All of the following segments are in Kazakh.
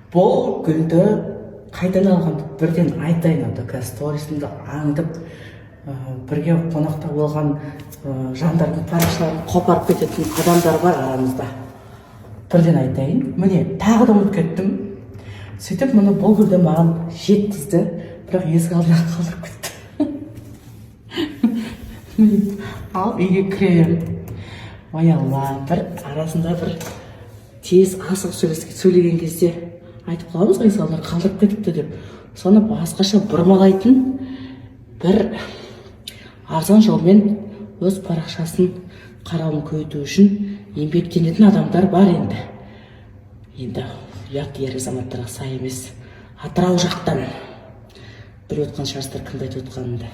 Бұл гүлді қайдан алғанды бірден айтайын одоо сторисімді аңдып бірге қонақта болған жандардың парақшаларын қопарып кететін адамдар бар арамызда. Бірден айтайын. Міне, тағы да ұмытып кеттім. Сөйтіп мұны бұл гүлді маған жеткізді, бірақ есік алдына қалдырып кетті. Ал үйге кіремін. Ой алла, бір арасында бір тез асық сөйлеген кезде айтып қаламыз ғой, есік алдына қалдырып кетіпті деп. Соны басқаша бұрмалайтын бір арзан жолмен өз парақшасын қарауын көбейту үшін еңбектенетін адамдар бар енді. Енді ұят ер азаматтарға сай емес. Атырау жақтан бір өтқан шығарсыздар кімді айтып отқанымды.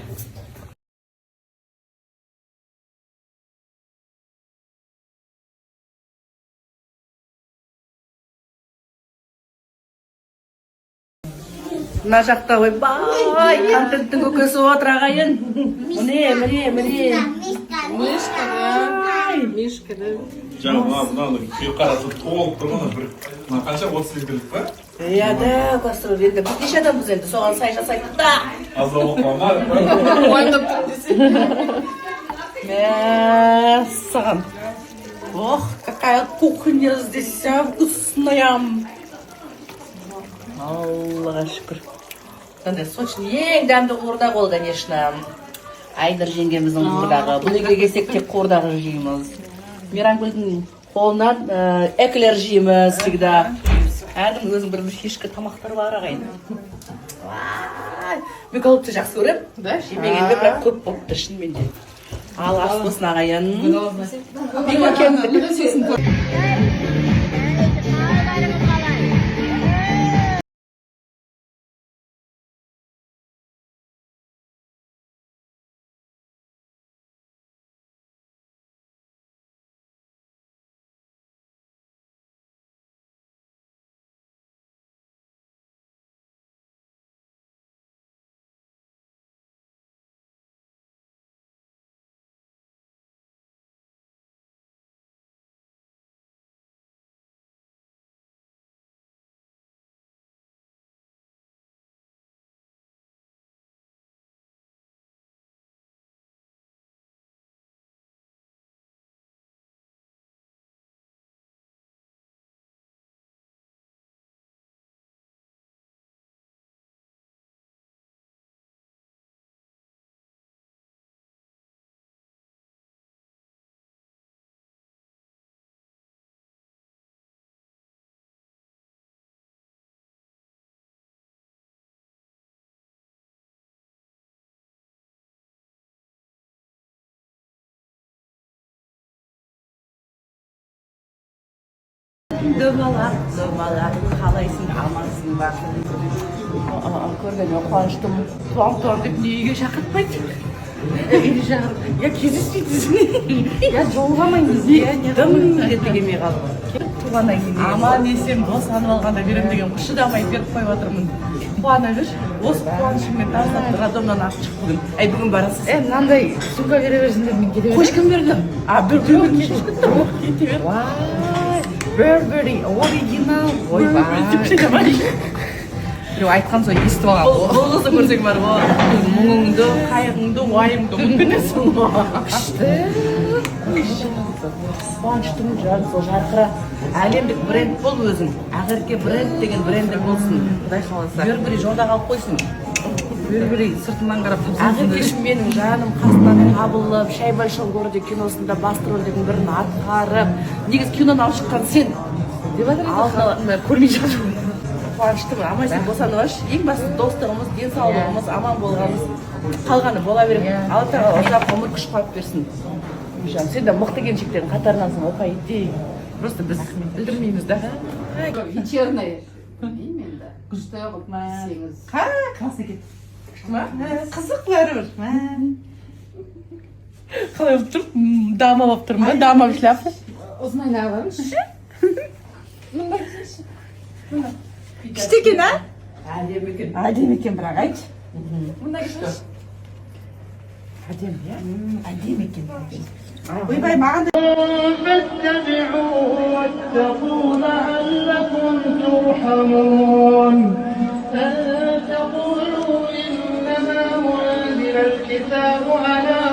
Мына жақта ойбай, контенттің көкесі отыр ағайын. Міне. Мишка. Жаңа мынаны қарасы толып тұрғаны бір қанша 30 литрлік па? Иә да, көсір енді біз неше адамбыз енді соған сай жасайық та. Аза оқылама. Уайымдап тұрмын десе. Мә, саған. Ох, какая кухня здесь вкусная. Аллаға шүкір. Сонда Сочи ең дәмді қуырдақ ол, конечно. Айдар жеңгеміздің қуырдағы. Бұл үйге келсек тек қуырдағын жейміз. Мейрамгүлдің қолынан эклер жейміз всегда. Әркім өзің бір фишка тамақтар бар ағайын. Мен голубты жақсы көрем. Жемегенде бірақ көп болыпты шынымен де. Ал ас болсын ағайын. Домалақ, қалайсың, амансың ба? Көргенде қуаныштым, туам деп үйге шақыртпайды. Үйге шақырып, я кездеспейді. Я жолғамаймыз. Дым деді келмей қалды. Туғаннан кейін. Аман есен босанып алғанда берем деген шыдамай беріп қойып отырмын. Қуана жүр, осы қуанышыммен тастап роддомнан алып шық бүгін. Әй бүгін барасыз. Мынандай сумка бере берсіңдер, мен кете беремін. Қош кім бердім? Кете бер. Burberry, оригинал. Ойбай. Біреу айтқан соң естіп алған. Бұл қызды көрсең бар ғой. Мұңыңды, қайғыңды, уайымды мүмкінесің ғой. Күшті. Қуаныштың жағы сол жарқыра. Әлемдік бренд бол өзің. Ақерке бренд деген бренді болсын. Құдай қаласа. Burberry жолда қалып қойсын. Burberry сыртынан қарап Ақеркешім менің жаным қасынан табылып, Шай большом городе киносында басты рөлдердің бірін атқарып, негіз киноны алып шыққан сен. деп Алдына көрмей жатырмын. Қуаныштымын. Аман-есен босанып алшы. Ең басты достығымыз, денсаулығымыз, аман болғанымыз. Қалғаны бола береді. Алла тағала ұзақ ғұмыр күш қуат берсін. Сен де мықты келіншектердің қатарынансың, оқай етейік. Просто біз білдірмейміз да. Вечерная. Именно. Күшті қылып сеңіз. Класс екен. Қызық бәрібір. Қалай болып тұр? Дама болып тұр ма? Дама шляпа. Узнай алармыш. Күшті екен, а? Әдемі екен бірақ айтшы. Әдемі, иә? Әдемі екен. Ойбай, маған да... ترحمون أن تقولوا إنما أنزل الكتاب على